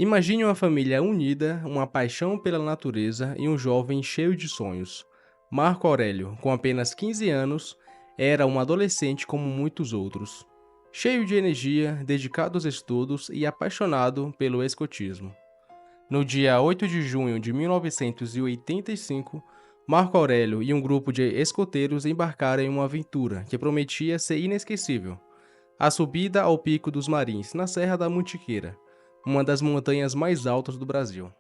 Imagine uma família unida, uma paixão pela natureza e um jovem cheio de sonhos. Marco Aurélio, com apenas 15 anos, era um adolescente como muitos outros. Cheio de energia, dedicado aos estudos e apaixonado pelo escotismo. No dia 8 de junho de 1985, Marco Aurélio e um grupo de escoteiros embarcaram em uma aventura que prometia ser inesquecível. A subida ao Pico dos Marins, na Serra da Mantiqueira, uma das montanhas mais altas do Brasil.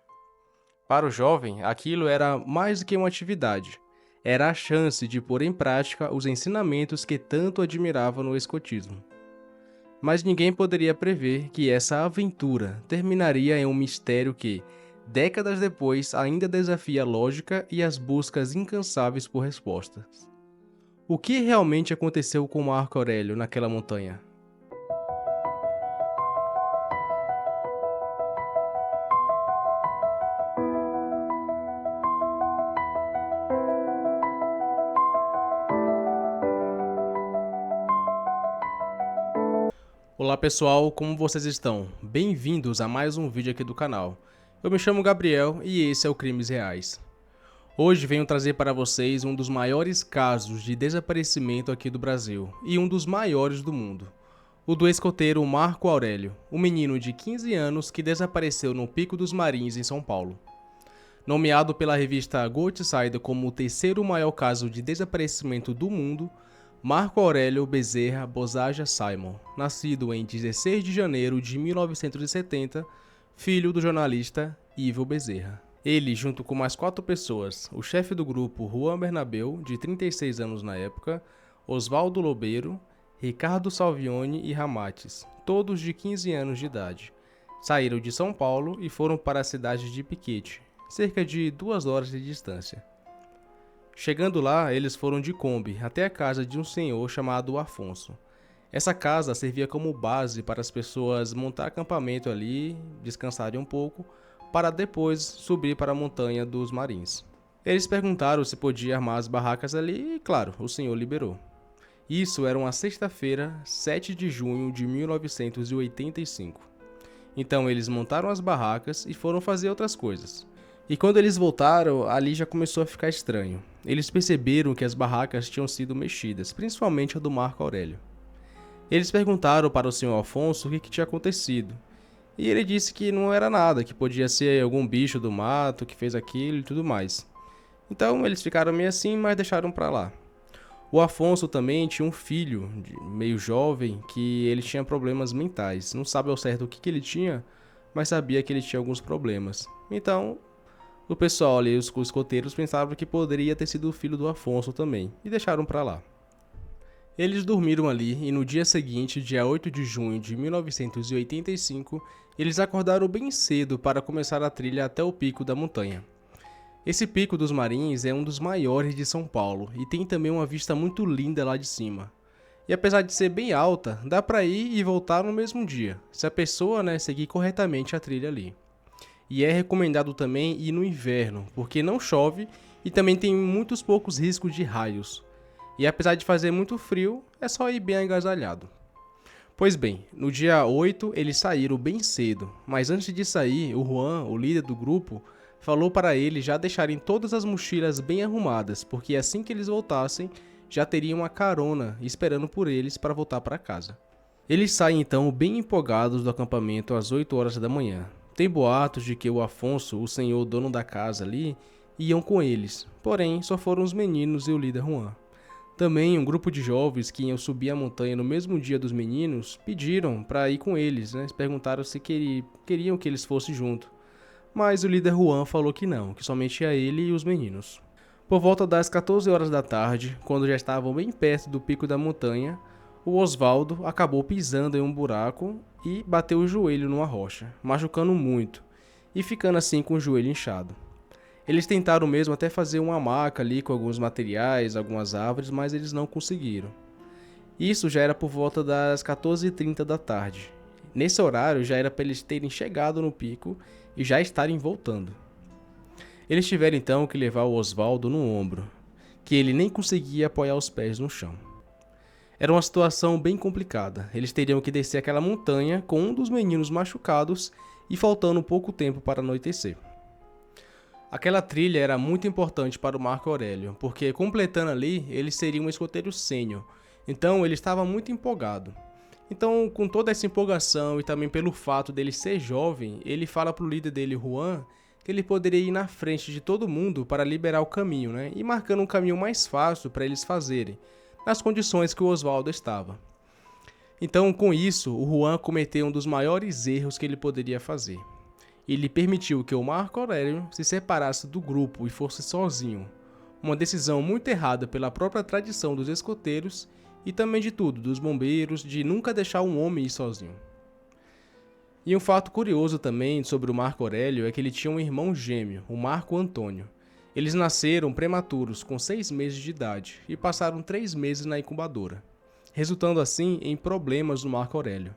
Para o jovem, aquilo era mais do que uma atividade. Era a chance de pôr em prática os ensinamentos que tanto admirava no escotismo. Mas ninguém poderia prever que essa aventura terminaria em um mistério que, décadas depois, ainda desafia a lógica e as buscas incansáveis por respostas. O que realmente aconteceu com Marco Aurélio naquela montanha? Olá pessoal, como vocês estão? Bem-vindos a mais um vídeo aqui do canal. Eu me chamo Gabriel e esse é o Crimes Reais. Hoje venho trazer para vocês um dos maiores casos de desaparecimento aqui do Brasil e um dos maiores do mundo. O do escoteiro Marco Aurélio, um menino de 15 anos que desapareceu no Pico dos Marins em São Paulo. Nomeado pela revista Gold Insider como o terceiro maior caso de desaparecimento do mundo, Marco Aurélio Bezerra Bozaja Simon, nascido em 16 de janeiro de 1970, filho do jornalista Ivo Bezerra. Ele, junto com mais 4 pessoas, o chefe do grupo Juan Bernabeu, de 36 anos na época, Oswaldo Lobeiro, Ricardo Salvione e Ramates, todos de 15 anos de idade, saíram de São Paulo e foram para a cidade de Piquete, cerca de 2 horas de distância. Chegando lá, eles foram de Kombi até a casa de um senhor chamado Afonso. Essa casa servia como base para as pessoas montar acampamento ali, descansarem um pouco, para depois subir para a montanha dos Marins. Eles perguntaram se podia armar as barracas ali e, claro, o senhor liberou. Isso era uma sexta-feira, 7 de junho de 1985. Então eles montaram as barracas e foram fazer outras coisas. E quando eles voltaram, ali já começou a ficar estranho. Eles perceberam que as barracas tinham sido mexidas, principalmente a do Marco Aurélio. Eles perguntaram para o senhor Afonso o que tinha acontecido. E ele disse que não era nada, que podia ser algum bicho do mato que fez aquilo e tudo mais. Então eles ficaram meio assim, mas deixaram para lá. O Afonso também tinha um filho, meio jovem, que ele tinha problemas mentais. Não sabe ao certo o que ele tinha, mas sabia que ele tinha alguns problemas. Então o pessoal ali, os escoteiros, pensavam que poderia ter sido o filho do Afonso também, e deixaram pra lá. Eles dormiram ali e no dia seguinte, dia 8 de junho de 1985, eles acordaram bem cedo para começar a trilha até o pico da montanha. Esse Pico dos Marins é um dos maiores de São Paulo e tem também uma vista muito linda lá de cima. E apesar de ser bem alta, dá pra ir e voltar no mesmo dia, se a pessoa seguir corretamente a trilha ali. E é recomendado também ir no inverno, porque não chove e também tem muitos poucos riscos de raios. E apesar de fazer muito frio, é só ir bem agasalhado. Pois bem, no dia 8 eles saíram bem cedo, mas antes de sair, o Juan, o líder do grupo, falou para eles já deixarem todas as mochilas bem arrumadas, porque assim que eles voltassem, já teriam uma carona esperando por eles para voltar para casa. Eles saem então bem empolgados do acampamento às 8 horas da manhã. Tem boatos de que o Afonso, o senhor dono da casa ali, iam com eles, porém só foram os meninos e o líder Juan. Também um grupo de jovens que iam subir a montanha no mesmo dia dos meninos pediram para ir com eles, perguntaram se queriam que eles fossem junto. Mas o líder Juan falou que não, que somente ia ele e os meninos. Por volta das 14 horas da tarde, quando já estavam bem perto do pico da montanha, o Oswaldo acabou pisando em um buraco e bateu o joelho numa rocha, machucando muito e ficando assim com o joelho inchado. Eles tentaram mesmo até fazer uma maca ali com alguns materiais, algumas árvores, mas eles não conseguiram. Isso já era por volta das 14h30 da tarde. Nesse horário já era para eles terem chegado no pico e já estarem voltando. Eles tiveram então que levar o Oswaldo no ombro, que ele nem conseguia apoiar os pés no chão. Era uma situação bem complicada. Eles teriam que descer aquela montanha com um dos meninos machucados e faltando pouco tempo para anoitecer. Aquela trilha era muito importante para o Marco Aurélio, porque completando ali, ele seria um escoteiro sênior, então ele estava muito empolgado. Então, com toda essa empolgação e também pelo fato dele ser jovem, ele fala para o líder dele, Juan, que ele poderia ir na frente de todo mundo para liberar o caminho, né? E marcando um caminho mais fácil para eles fazerem, nas condições que o Oswaldo estava. Então, com isso, o Juan cometeu um dos maiores erros que ele poderia fazer. Ele permitiu que o Marco Aurélio se separasse do grupo e fosse sozinho. Uma decisão muito errada pela própria tradição dos escoteiros e também de tudo, dos bombeiros, de nunca deixar um homem ir sozinho. E um fato curioso também sobre o Marco Aurélio é que ele tinha um irmão gêmeo, o Marco Antônio. Eles nasceram prematuros, com 6 meses de idade, e passaram 3 meses na incubadora, resultando assim em problemas do Marco Aurélio.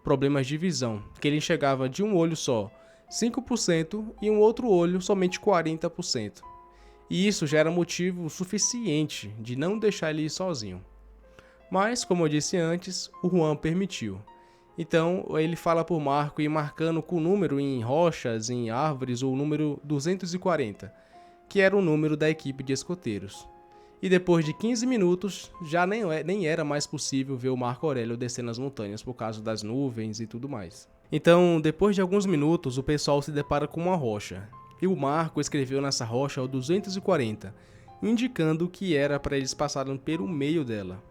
Problemas de visão, que ele enxergava de um olho só 5% e um outro olho somente 40%. E isso já era motivo suficiente de não deixar ele ir sozinho. Mas, como eu disse antes, o Juan permitiu. Então, ele fala por Marco ir marcando com o número em rochas, em árvores, ou o número 240, que era o número da equipe de escoteiros. E depois de 15 minutos, já nem era mais possível ver o Marco Aurélio descendo as montanhas por causa das nuvens e tudo mais. Então, depois de alguns minutos, o pessoal se depara com uma rocha. E o Marco escreveu nessa rocha o 240, indicando que era para eles passarem pelo meio dela.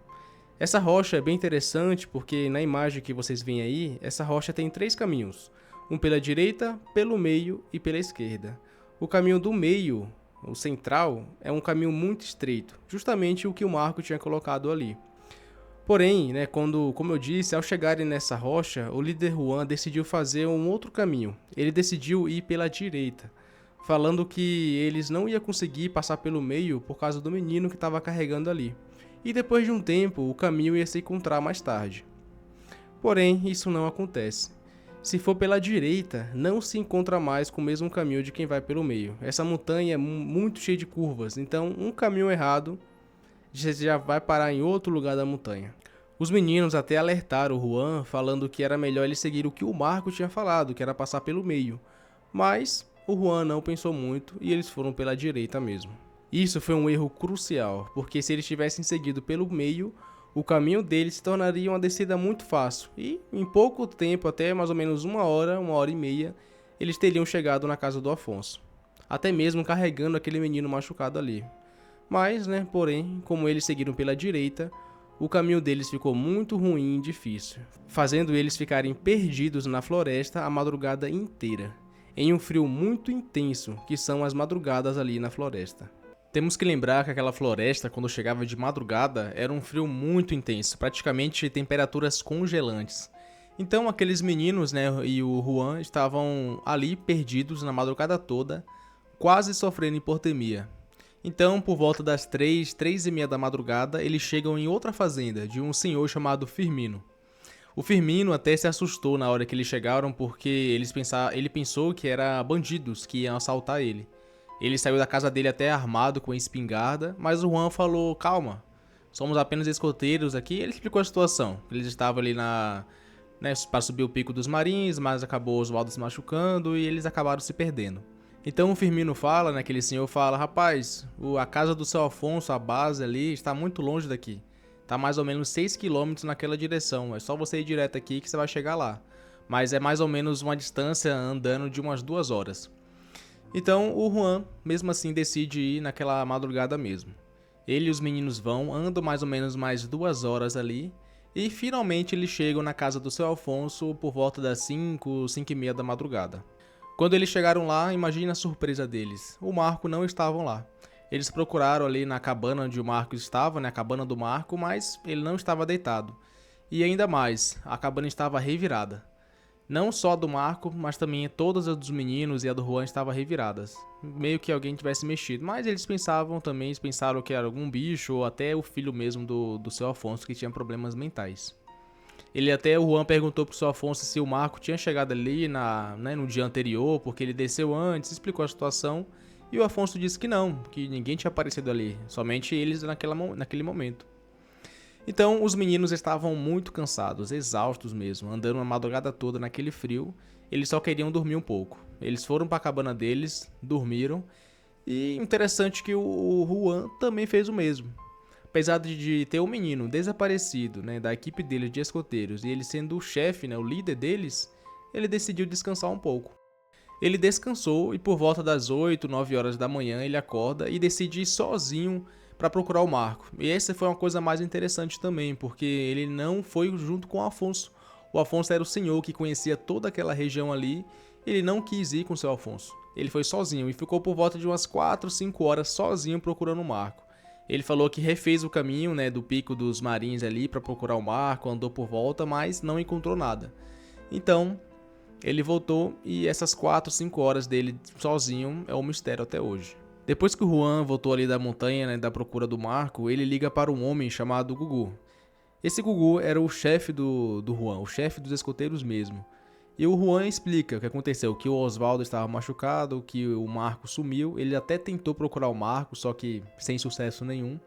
Essa rocha é bem interessante porque na imagem que vocês veem aí, essa rocha tem 3 caminhos. Um pela direita, pelo meio e pela esquerda. O caminho do meio, o central, é um caminho muito estreito, justamente o que o Marco tinha colocado ali. Porém, né, como eu disse, ao chegarem nessa rocha, o líder Juan decidiu fazer um outro caminho. Ele decidiu ir pela direita, falando que eles não iam conseguir passar pelo meio por causa do menino que estava carregando ali. E depois de um tempo, o caminho ia se encontrar mais tarde. Porém, isso não acontece. Se for pela direita, não se encontra mais com o mesmo caminho de quem vai pelo meio. Essa montanha é muito cheia de curvas, então um caminho errado você já vai parar em outro lugar da montanha. Os meninos até alertaram o Juan, falando que era melhor ele seguir o que o Marco tinha falado, que era passar pelo meio. Mas o Juan não pensou muito e eles foram pela direita mesmo. Isso foi um erro crucial, porque se eles tivessem seguido pelo meio, o caminho deles se tornaria uma descida muito fácil. E em pouco tempo, até mais ou menos 1 hora e meia, eles teriam chegado na casa do Afonso. Até mesmo carregando aquele menino machucado ali. Mas, né, porém, como eles seguiram pela direita, o caminho deles ficou muito ruim e difícil, fazendo eles ficarem perdidos na floresta a madrugada inteira, em um frio muito intenso, que são as madrugadas ali na floresta. Temos que lembrar que aquela floresta, quando chegava de madrugada, era um frio muito intenso, praticamente temperaturas congelantes. Então aqueles meninos, né, e o Juan estavam ali perdidos na madrugada toda, quase sofrendo hipotermia. Então, por volta das 3h30 da madrugada, eles chegam em outra fazenda, de um senhor chamado Firmino. O Firmino até se assustou na hora que eles chegaram, porque ele pensou que eram bandidos que iam assaltar ele. Ele saiu da casa dele até armado com espingarda, mas o Juan falou, calma, somos apenas escoteiros aqui. Ele explicou a situação, eles estavam ali para subir o Pico dos Marins, mas acabou o Oswaldo se machucando e eles acabaram se perdendo. Então o Firmino fala, né, aquele senhor fala, rapaz, a casa do seu Afonso, a base ali, está muito longe daqui. Está mais ou menos 6 km naquela direção, é só você ir direto aqui que você vai chegar lá. Mas é mais ou menos uma distância andando de umas 2 horas. Então o Juan, mesmo assim, decide ir naquela madrugada mesmo. Ele e os meninos vão, andam mais ou menos mais 2 horas ali, e finalmente eles chegam na casa do seu Afonso por volta das 5h30 da madrugada. Quando eles chegaram lá, imagina a surpresa deles. O Marco não estava lá. Eles procuraram ali na cabana onde o Marco estava, né, a cabana do Marco, mas ele não estava deitado. E ainda mais, a cabana estava revirada. Não só a do Marco, mas também todas as dos meninos e a do Juan estavam reviradas. Meio que alguém tivesse mexido. Mas eles pensaram que era algum bicho ou até o filho mesmo do seu Afonso que tinha problemas mentais. O Juan perguntou pro seu Afonso se o Marco tinha chegado ali no dia anterior, porque ele desceu antes, explicou a situação, e o Afonso disse que não, que ninguém tinha aparecido ali, somente eles naquele momento. Então os meninos estavam muito cansados, exaustos mesmo, andando a madrugada toda naquele frio, eles só queriam dormir um pouco. Eles foram para a cabana deles, dormiram, e interessante que o Juan também fez o mesmo. Apesar de ter um menino desaparecido, né, da equipe deles de escoteiros, e ele sendo o chefe, né, o líder deles, ele decidiu descansar um pouco. Ele descansou e por volta das 8, 9 horas da manhã ele acorda e decide ir sozinho para procurar o Marco. E essa foi uma coisa mais interessante também, porque ele não foi junto com o Afonso. O Afonso era o senhor que conhecia toda aquela região ali, ele não quis ir com o seu Afonso. Ele foi sozinho e ficou por volta de umas 4, 5 horas sozinho procurando o Marco. Ele falou que refez o caminho, né, do Pico dos Marins ali para procurar o Marco, andou por volta, mas não encontrou nada. Então, ele voltou e essas 4, 5 horas dele sozinho é um mistério até hoje. Depois que o Juan voltou ali da montanha, né, da procura do Marco, ele liga para um homem chamado Gugu. Esse Gugu era o chefe do Juan, o chefe dos escoteiros mesmo. E o Juan explica o que aconteceu, que o Oswaldo estava machucado, que o Marco sumiu. Ele até tentou procurar o Marco, só que sem sucesso nenhum.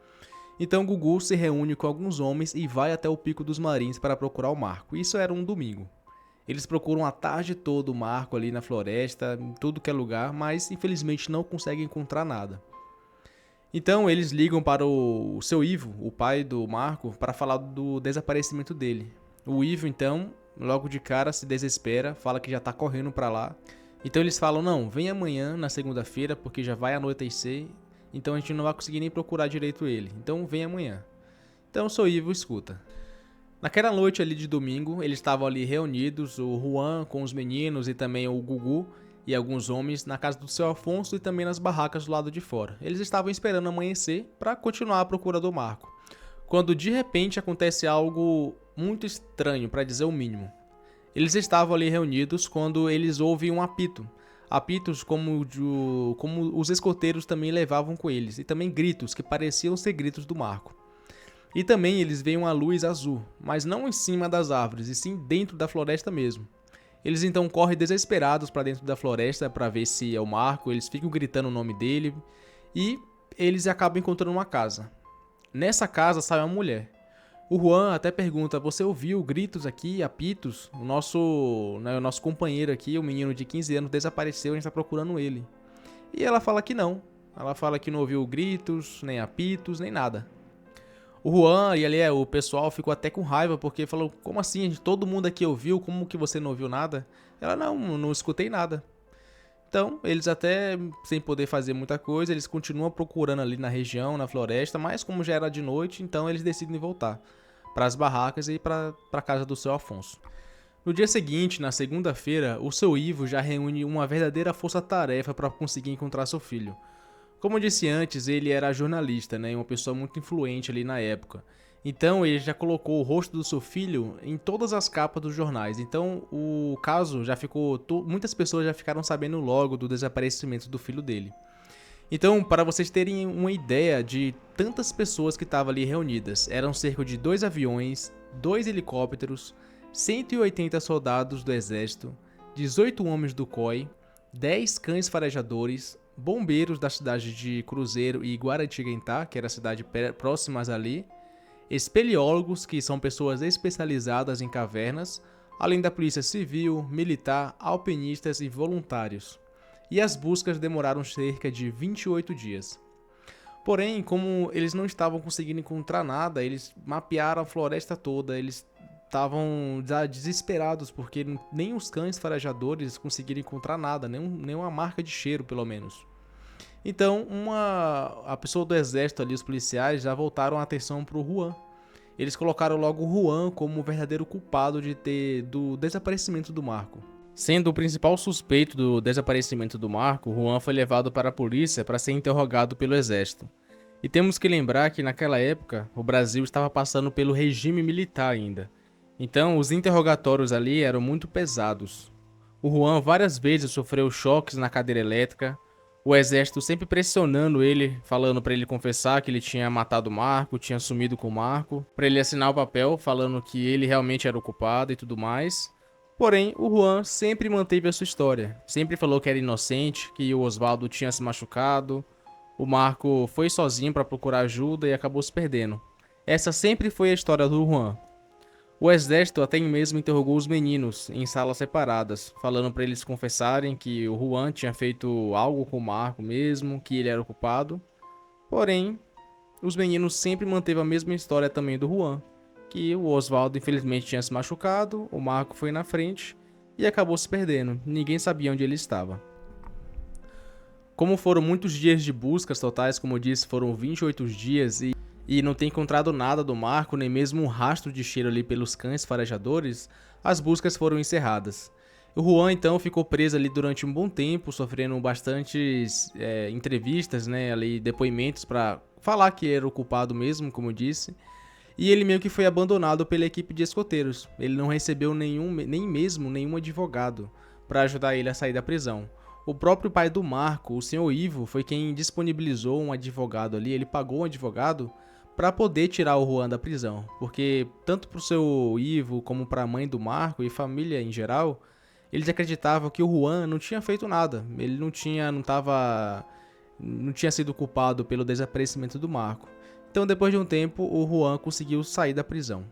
Então o Gugu se reúne com alguns homens e vai até o Pico dos Marins para procurar o Marco. Isso era um domingo. Eles procuram a tarde toda o Marco ali na floresta, em tudo que é lugar, mas infelizmente não conseguem encontrar nada. Então eles ligam para o seu Ivo, o pai do Marco, para falar do desaparecimento dele. O Ivo então, logo de cara, se desespera, fala que já tá correndo para lá. Então eles falam, não, vem amanhã na segunda-feira, porque já vai anoitecer, então a gente não vai conseguir nem procurar direito ele. Então vem amanhã. Então o seu Ivo escuta. Naquela noite ali de domingo, eles estavam ali reunidos, o Juan com os meninos e também o Gugu e alguns homens na casa do seu Afonso e também nas barracas do lado de fora. Eles estavam esperando amanhecer para continuar a procura do Marco. Quando de repente acontece algo muito estranho, para dizer o mínimo. Eles estavam ali reunidos quando eles ouvem um apito. Apitos como os escoteiros também levavam com eles, e também gritos que pareciam ser gritos do Marco. E também eles veem uma luz azul, mas não em cima das árvores, e sim dentro da floresta mesmo. Eles então correm desesperados para dentro da floresta para ver se é o Marco, eles ficam gritando o nome dele e eles acabam encontrando uma casa. Nessa casa sai uma mulher. O Juan até pergunta, você ouviu gritos aqui, apitos? O nosso companheiro aqui, o menino de 15 anos, desapareceu, a gente está procurando ele. E ela fala que não. Ela fala que não ouviu gritos, nem apitos, nem nada. O Juan e ali o pessoal ficou até com raiva, porque falou, como assim, gente? Todo mundo aqui ouviu, como que você não ouviu nada? Ela, não escutei nada. Então, eles até, sem poder fazer muita coisa, eles continuam procurando ali na região, na floresta, mas como já era de noite, então eles decidem voltar para as barracas e para a casa do seu Afonso. No dia seguinte, na segunda-feira, o seu Ivo já reúne uma verdadeira força-tarefa para conseguir encontrar seu filho. Como eu disse antes, ele era jornalista, né, uma pessoa muito influente ali na época. Então ele já colocou o rosto do seu filho em todas as capas dos jornais. Então o caso já ficou... muitas pessoas já ficaram sabendo logo do desaparecimento do filho dele. Então, para vocês terem uma ideia de tantas pessoas que estavam ali reunidas, eram cerca de 2 aviões, 2 helicópteros, 180 soldados do exército, 18 homens do COI, 10 cães farejadores, bombeiros da cidade de Cruzeiro e Guaratinguetá, que era a cidade próximas ali, espeleólogos, que são pessoas especializadas em cavernas, além da polícia civil, militar, alpinistas e voluntários. E as buscas demoraram cerca de 28 dias. Porém, como eles não estavam conseguindo encontrar nada, eles mapearam a floresta toda, eles estavam já desesperados, porque nem os cães farejadores conseguiram encontrar nada, nenhuma marca de cheiro, pelo menos. Então, a pessoa do exército ali, os policiais, já voltaram a atenção para o Juan. Eles colocaram logo o Juan como o verdadeiro culpado do desaparecimento do Marco. Sendo o principal suspeito do desaparecimento do Marco, Juan foi levado para a polícia para ser interrogado pelo exército. E temos que lembrar que naquela época, o Brasil estava passando pelo regime militar ainda. Então, os interrogatórios ali eram muito pesados. O Juan várias vezes sofreu choques na cadeira elétrica, o exército sempre pressionando ele, falando para ele confessar que ele tinha matado o Marco, tinha sumido com o Marco, para ele assinar o papel falando que ele realmente era o culpado e tudo mais. Porém, o Juan sempre manteve a sua história, sempre falou que era inocente, que o Oswaldo tinha se machucado, o Marco foi sozinho para procurar ajuda e acabou se perdendo. Essa sempre foi a história do Juan. O exército até mesmo interrogou os meninos em salas separadas, falando para eles confessarem que o Juan tinha feito algo com o Marco mesmo, que ele era o culpado. Porém, os meninos sempre manteram a mesma história também do Juan, que o Oswaldo infelizmente tinha se machucado, o Marco foi na frente e acabou se perdendo. Ninguém sabia onde ele estava. Como foram muitos dias de buscas totais, como eu disse, foram 28 dias e não tem encontrado nada do Marco, nem mesmo um rastro de cheiro ali pelos cães farejadores, as buscas foram encerradas. O Juan então ficou preso ali durante um bom tempo, sofrendo bastantes entrevistas, né, ali, depoimentos para falar que era o culpado mesmo, como eu disse. E ele meio que foi abandonado pela equipe de escoteiros. Ele não recebeu nem mesmo nenhum advogado para ajudar ele a sair da prisão. O próprio pai do Marco, o senhor Ivo, foi quem disponibilizou um advogado ali. Ele pagou um advogado para poder tirar o Juan da prisão, porque tanto para o seu Ivo como para a mãe do Marco e família em geral, eles acreditavam que o Juan não tinha feito nada. Ele não tinha sido culpado pelo desaparecimento do Marco. Então, depois de um tempo, o Juan conseguiu sair da prisão.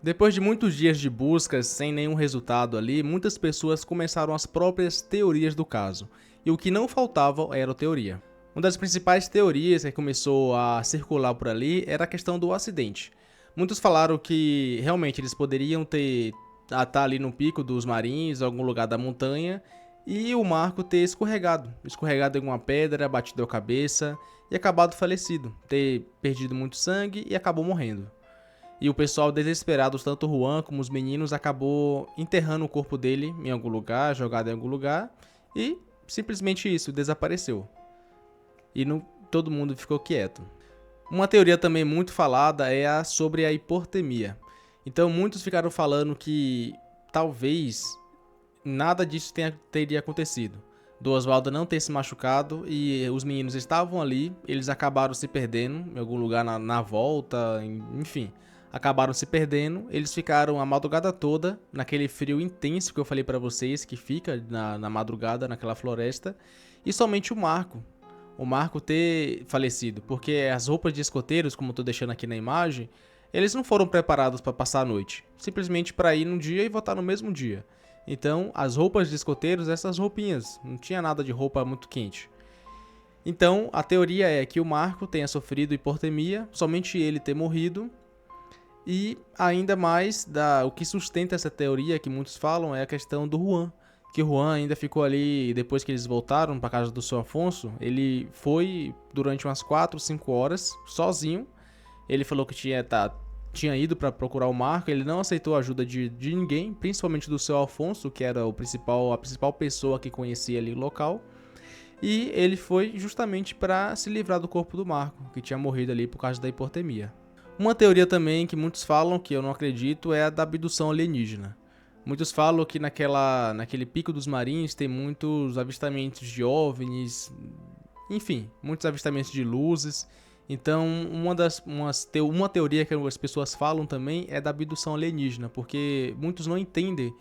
Depois de muitos dias de buscas sem nenhum resultado ali, muitas pessoas começaram as próprias teorias do caso. E o que não faltava era a teoria. Uma das principais teorias que começou a circular por ali era a questão do acidente. Muitos falaram que realmente eles poderiam estar ali no pico dos Marins, em algum lugar da montanha, e o Marco ter escorregado em uma pedra, batido a cabeça e acabado falecido, ter perdido muito sangue e acabou morrendo. E o pessoal desesperado, tanto o Juan como os meninos, acabou enterrando o corpo dele em algum lugar, jogado em algum lugar, e simplesmente isso, desapareceu. E não, todo mundo ficou quieto. Uma teoria também muito falada é sobre a hipotermia. Então muitos ficaram falando que talvez nada disso teria acontecido. Do Oswaldo não ter se machucado e os meninos estavam ali, eles acabaram se perdendo em algum lugar na volta, enfim. Acabaram se perdendo, eles ficaram a madrugada toda naquele frio intenso que eu falei pra vocês, que fica na madrugada naquela floresta, e somente o Marco ter falecido, porque as roupas de escoteiros, como eu tô deixando aqui na imagem, eles não foram preparados para passar a noite, simplesmente para ir num dia e voltar no mesmo dia. Então, as roupas de escoteiros, essas roupinhas, não tinha nada de roupa muito quente. Então, a teoria é que o Marco tenha sofrido hipotermia, somente ele ter morrido. E ainda mais, o que sustenta essa teoria que muitos falam é a questão do Juan. Que o Juan ainda ficou ali, depois que eles voltaram para casa do seu Afonso, ele foi durante umas 4, 5 horas, sozinho. Ele falou que tinha ido para procurar o Marco, ele não aceitou a ajuda de ninguém, principalmente do seu Afonso, que era a principal pessoa que conhecia ali o local. E ele foi justamente para se livrar do corpo do Marco, que tinha morrido ali por causa da hipotermia. Uma teoria também que muitos falam, que eu não acredito, é a da abdução alienígena. Muitos falam que naquele pico dos Marins tem muitos avistamentos de OVNIs, enfim, muitos avistamentos de luzes. Então, uma teoria que as pessoas falam também é da abdução alienígena, porque muitos não entendem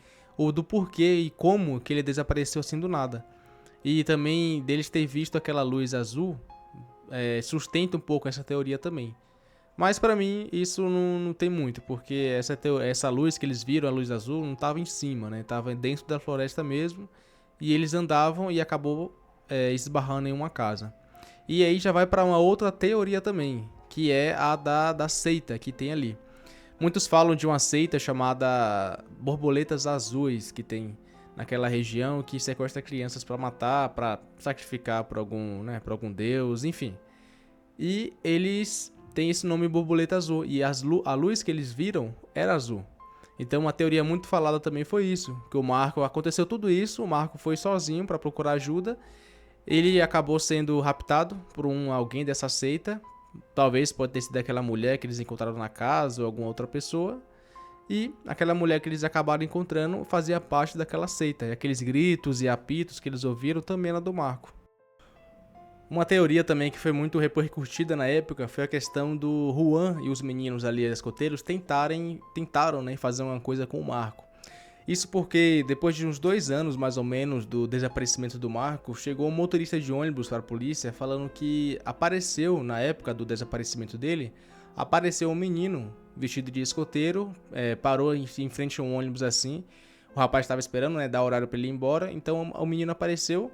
do porquê e como que ele desapareceu assim do nada. E também deles ter visto aquela luz azul sustenta um pouco essa teoria também. Mas pra mim isso não tem muito, porque essa luz que eles viram, a luz azul, não estava em cima, né? Tava dentro da floresta mesmo, e eles andavam e acabou esbarrando em uma casa. E aí já vai para uma outra teoria também, que é a da seita que tem ali. Muitos falam de uma seita chamada Borboletas Azuis, que tem naquela região, que sequestra crianças para matar, para sacrificar por algum deus, enfim. E eles têm esse nome Borboleta Azul, e a luz que eles viram era azul. Então uma teoria muito falada também foi isso, que o Marco, aconteceu tudo isso, o Marco foi sozinho para procurar ajuda. Ele acabou sendo raptado por alguém dessa seita. Talvez pode ter sido aquela mulher que eles encontraram na casa ou alguma outra pessoa. E aquela mulher que eles acabaram encontrando fazia parte daquela seita. E aqueles gritos e apitos que eles ouviram também era do Marco. Uma teoria também que foi muito repercutida na época foi a questão do Juan e os meninos ali escoteiros tentaram, né, fazer uma coisa com o Marco. Isso porque depois de uns 2 anos mais ou menos do desaparecimento do Marco, chegou um motorista de ônibus para a polícia falando que apareceu, na época do desaparecimento dele, apareceu um menino vestido de escoteiro, parou em frente a um ônibus assim. O rapaz estava esperando, né, dar horário para ele ir embora. Então o menino apareceu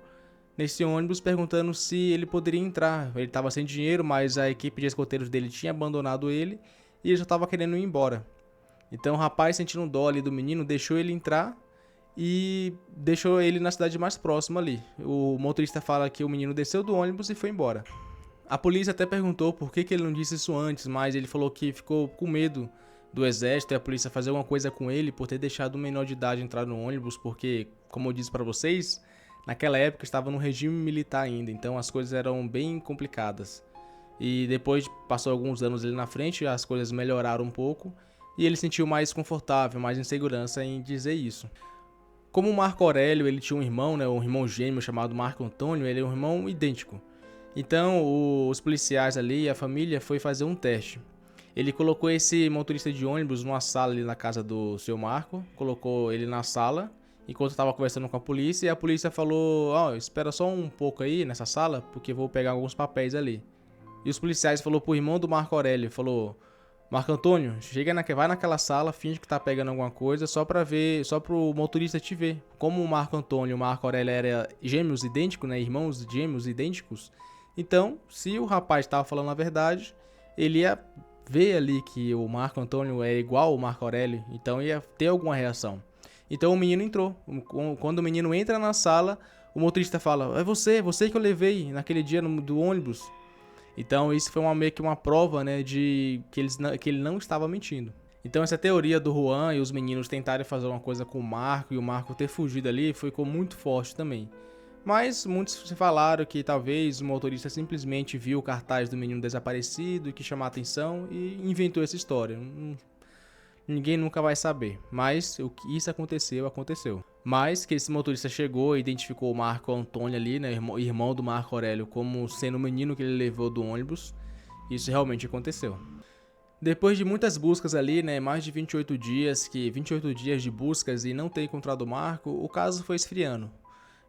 nesse ônibus perguntando se ele poderia entrar. Ele estava sem dinheiro, mas a equipe de escoteiros dele tinha abandonado ele e ele já estava querendo ir embora. Então o rapaz, sentindo dó ali do menino, deixou ele entrar e deixou ele na cidade mais próxima ali. O motorista fala que o menino desceu do ônibus e foi embora. A polícia até perguntou por que ele não disse isso antes, mas ele falou que ficou com medo do exército e a polícia fazer alguma coisa com ele por ter deixado um menor de idade entrar no ônibus, porque, como eu disse para vocês, naquela época estava no regime militar ainda, então as coisas eram bem complicadas. E depois passou alguns anos ali na frente, as coisas melhoraram um pouco e ele se sentiu mais confortável, mais em segurança em dizer isso. Como o Marco Aurélio, ele tinha um irmão, né, um irmão gêmeo chamado Marco Antônio, ele é um irmão idêntico. Então, os policiais ali e a família foi fazer um teste. Ele colocou esse motorista de ônibus numa sala ali na casa do seu Marco, colocou ele na sala, enquanto estava conversando com a polícia, e a polícia falou, espera só um pouco aí nessa sala, porque eu vou pegar alguns papéis ali. E os policiais falou pro irmão do Marco Aurélio, falou, Marco Antônio, vai naquela sala, finge que tá pegando alguma coisa, só pro motorista te ver. Como o Marco Antônio e o Marco Aurélio eram gêmeos idênticos, né, irmãos gêmeos idênticos, então, se o rapaz estava falando a verdade, ele ia ver ali que o Marco Antônio é igual ao Marco Aurélio, então ia ter alguma reação. Então o menino entrou. Quando o menino entra na sala, o motorista fala, é você que eu levei naquele dia do ônibus. Então isso foi meio que uma prova, né, de que ele não estava mentindo. Então essa teoria do Juan e os meninos tentarem fazer uma coisa com o Marco e o Marco ter fugido ali ficou muito forte também. Mas muitos se falaram que talvez o motorista simplesmente viu o cartaz do menino desaparecido e que chamou a atenção e inventou essa história. Ninguém nunca vai saber, mas o que isso aconteceu. Mas que esse motorista chegou e identificou o Marco Antônio ali, né, irmão do Marco Aurélio, como sendo o menino que ele levou do ônibus, isso realmente aconteceu. Depois de muitas buscas ali, né, mais de 28 dias de buscas e não ter encontrado o Marco, o caso foi esfriando.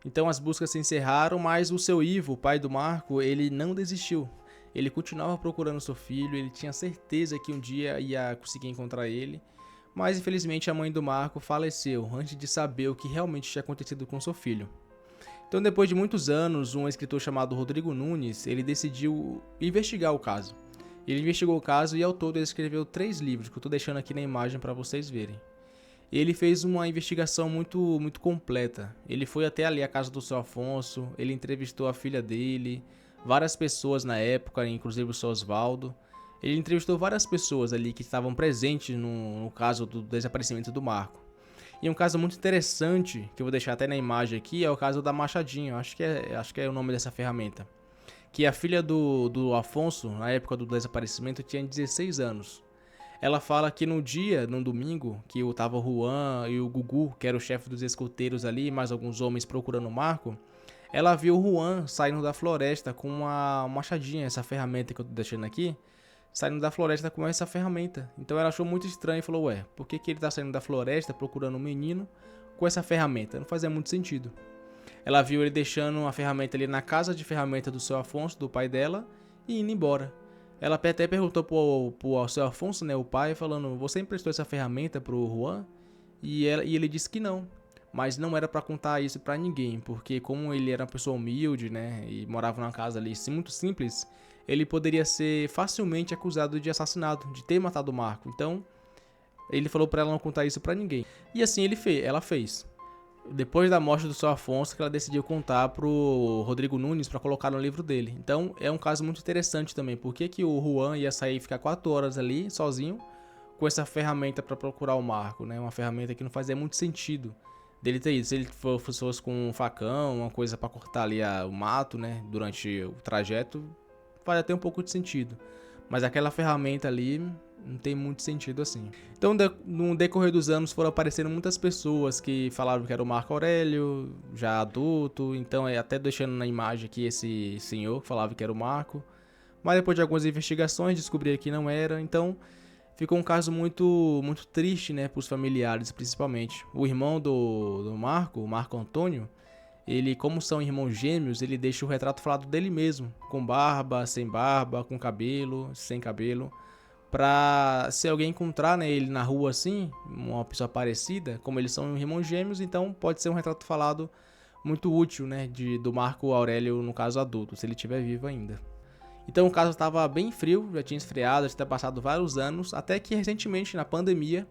Então as buscas se encerraram, mas o seu Ivo, o pai do Marco, ele não desistiu. Ele continuava procurando seu filho, ele tinha certeza que um dia ia conseguir encontrar ele. Mas infelizmente a mãe do Marco faleceu antes de saber o que realmente tinha acontecido com seu filho. Então depois de muitos anos, um escritor chamado Rodrigo Nunes, ele decidiu investigar o caso. Ele investigou o caso e ao todo ele escreveu 3 livros, que eu estou deixando aqui na imagem para vocês verem. Ele fez uma investigação muito completa. Ele foi até ali a casa do seu Afonso, ele entrevistou a filha dele, várias pessoas na época, inclusive o seu Osvaldo. Ele entrevistou várias pessoas ali que estavam presentes no caso do desaparecimento do Marco. E um caso muito interessante, que eu vou deixar até na imagem aqui, é o caso da Machadinha, acho que é o nome dessa ferramenta. Que a filha do Afonso, na época do desaparecimento, tinha 16 anos. Ela fala que no domingo, que tava o Juan e o Gugu, que era o chefe dos escoteiros ali, mais alguns homens procurando o Marco, ela viu o Juan saindo da floresta com uma machadinha, essa ferramenta que eu tô deixando aqui, saindo da floresta com essa ferramenta. Então ela achou muito estranho e falou, por que ele tá saindo da floresta procurando um menino com essa ferramenta? Não fazia muito sentido. Ela viu ele deixando a ferramenta ali na casa de ferramenta do seu Afonso, do pai dela, e indo embora. Ela até perguntou pro seu Afonso, né, o pai, falando, você emprestou essa ferramenta pro Juan? E ele disse que não, mas não era pra contar isso pra ninguém, porque como ele era uma pessoa humilde, né, e morava numa casa ali muito simples, ele poderia ser facilmente acusado de assassinato, de ter matado o Marco. Então, ele falou pra ela não contar isso pra ninguém. E assim ela fez. Depois da morte do seu Afonso, que ela decidiu contar pro Rodrigo Nunes para colocar no livro dele. Então é um caso muito interessante também. Por que o Juan ia sair e ficar 4 horas ali sozinho com essa ferramenta para procurar o Marco, né? Uma ferramenta que não fazia muito sentido dele ter ido. Se ele fosse com um facão, uma coisa para cortar ali o mato, né? Durante o trajeto, faz até um pouco de sentido. Mas aquela ferramenta ali não tem muito sentido assim. Então, no decorrer dos anos, foram aparecendo muitas pessoas que falavam que era o Marco Aurélio, já adulto. Então, até deixando na imagem aqui esse senhor que falava que era o Marco. Mas depois de algumas investigações, descobriram que não era. Então, ficou um caso muito triste, né, para os familiares, principalmente. O irmão do Marco, o Marco Antônio, ele, como são irmãos gêmeos, ele deixa o retrato falado dele mesmo. Com barba, sem barba, com cabelo, sem cabelo. Pra se alguém encontrar, né, ele na rua assim, uma pessoa parecida, como eles são irmãos gêmeos, então pode ser um retrato falado muito útil, né, do Marco Aurélio, no caso adulto, se ele estiver vivo ainda. Então o caso estava bem frio, já tinha esfriado, já tinha passado vários anos, até que recentemente, na pandemia,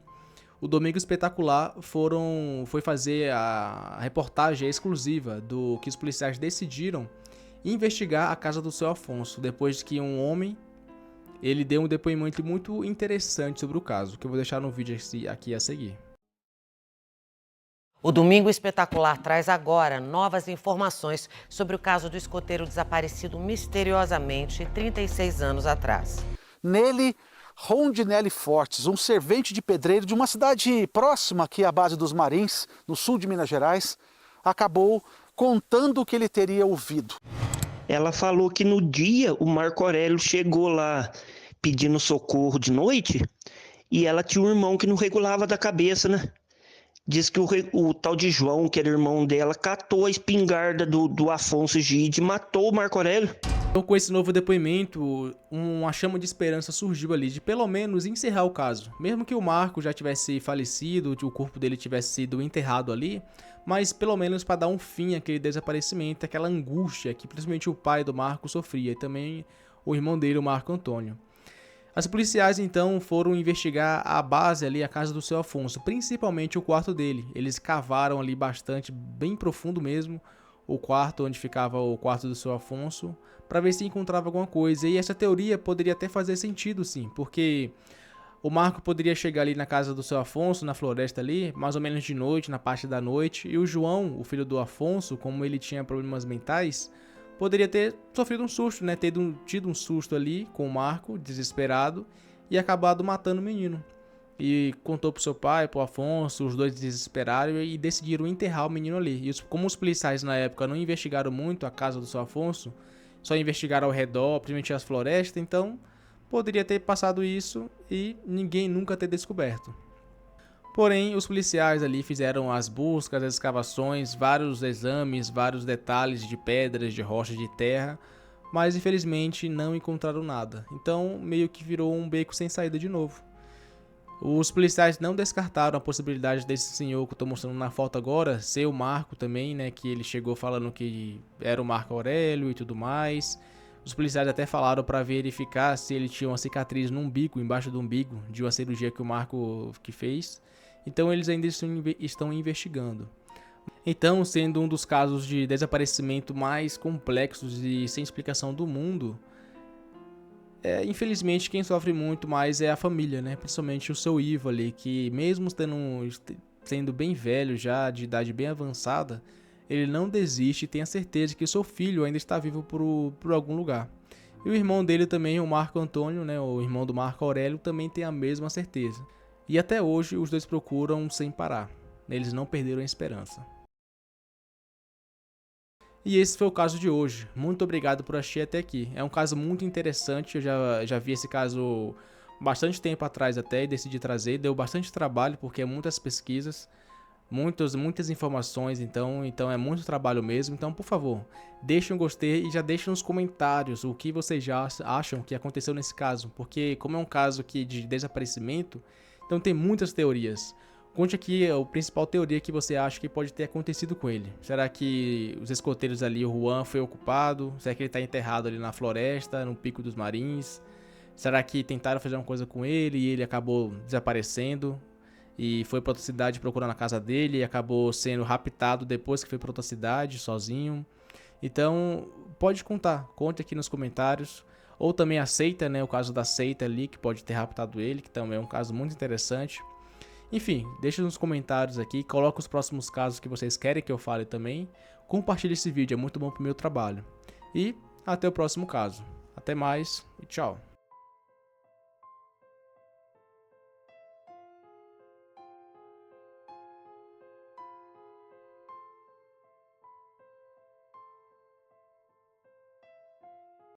o Domingo Espetacular foi fazer a reportagem exclusiva do que os policiais decidiram investigar a casa do seu Afonso, depois que um homem ele deu um depoimento muito interessante sobre o caso, que eu vou deixar no vídeo aqui a seguir. O Domingo Espetacular traz agora novas informações sobre o caso do escoteiro desaparecido misteriosamente 36 anos atrás. Nele, Rondinelli Fortes, um servente de pedreiro de uma cidade próxima aqui à base dos Marins, no sul de Minas Gerais, acabou contando o que ele teria ouvido. Ela falou que no dia o Marco Aurélio chegou lá pedindo socorro de noite e ela tinha um irmão que não regulava da cabeça, né? Diz que o tal de João, que era irmão dela, catou a espingarda do Afonso Gide e matou o Marco Aurélio. Então, com esse novo depoimento, uma chama de esperança surgiu ali, de pelo menos encerrar o caso. Mesmo que o Marco já tivesse falecido, o corpo dele tivesse sido enterrado ali, mas pelo menos para dar um fim àquele desaparecimento, aquela angústia que principalmente o pai do Marco sofria, e também o irmão dele, o Marco Antônio. As policiais então foram investigar a base ali, a casa do seu Afonso, principalmente o quarto dele. Eles cavaram ali bastante, bem profundo mesmo, o quarto onde ficava o quarto do seu Afonso, para ver se encontrava alguma coisa. E essa teoria poderia até fazer sentido, sim, porque o Marco poderia chegar ali na casa do seu Afonso, na floresta ali, mais ou menos de noite, na parte da noite, e o João, o filho do Afonso, como ele tinha problemas mentais, poderia ter sofrido um susto, né? Tido um susto ali com o Marco, desesperado, e acabado matando o menino. E contou pro seu pai, pro Afonso, os dois desesperaram e decidiram enterrar o menino ali. E como os policiais na época não investigaram muito a casa do seu Afonso, só investigaram ao redor, principalmente as florestas, então poderia ter passado isso e ninguém nunca ter descoberto. Porém, os policiais ali fizeram as buscas, as escavações, vários exames, vários detalhes de pedras, de rochas, de terra, mas infelizmente não encontraram nada. Então, meio que virou um beco sem saída de novo. Os policiais não descartaram a possibilidade desse senhor que eu estou mostrando na foto agora ser o Marco também, né? Que ele chegou falando que era o Marco Aurélio e tudo mais. Os policiais até falaram para verificar se ele tinha uma cicatriz no umbigo, embaixo do umbigo, de uma cirurgia que o Marco fez. Então eles ainda estão investigando. Então, sendo um dos casos de desaparecimento mais complexos e sem explicação do mundo, infelizmente quem sofre muito mais é a família, né? Principalmente o seu Ivo ali, que mesmo sendo bem velho já, de idade bem avançada, ele não desiste e tem a certeza que o seu filho ainda está vivo por algum lugar. E o irmão dele também, o Marco Antônio, né? O irmão do Marco Aurélio, também tem a mesma certeza. E até hoje os dois procuram sem parar. Eles não perderam a esperança. E esse foi o caso de hoje. Muito obrigado por assistir até aqui. É um caso muito interessante. Eu já vi esse caso bastante tempo atrás até e decidi trazer. Deu bastante trabalho porque é muitas pesquisas, muitas informações. Então é muito trabalho mesmo. Então, por favor, deixem um gostei e já deixem nos comentários o que vocês já acham que aconteceu nesse caso. Porque como é um caso aqui de desaparecimento, então tem muitas teorias. Conte aqui a principal teoria que você acha que pode ter acontecido com ele. Será que os escoteiros ali, o Juan, foi ocupado? Será que ele está enterrado ali na floresta, no Pico dos Marins? Será que tentaram fazer uma coisa com ele e ele acabou desaparecendo? E foi para outra cidade procurando a casa dele e acabou sendo raptado depois que foi para outra cidade, sozinho? Então, pode contar. Conte aqui nos comentários. Ou também a seita, né? O caso da seita ali, que pode ter raptado ele, que também é um caso muito interessante. Enfim, deixe nos comentários aqui, coloque os próximos casos que vocês querem que eu fale também. Compartilhe esse vídeo, é muito bom pro meu trabalho. E até o próximo caso. Até mais e tchau.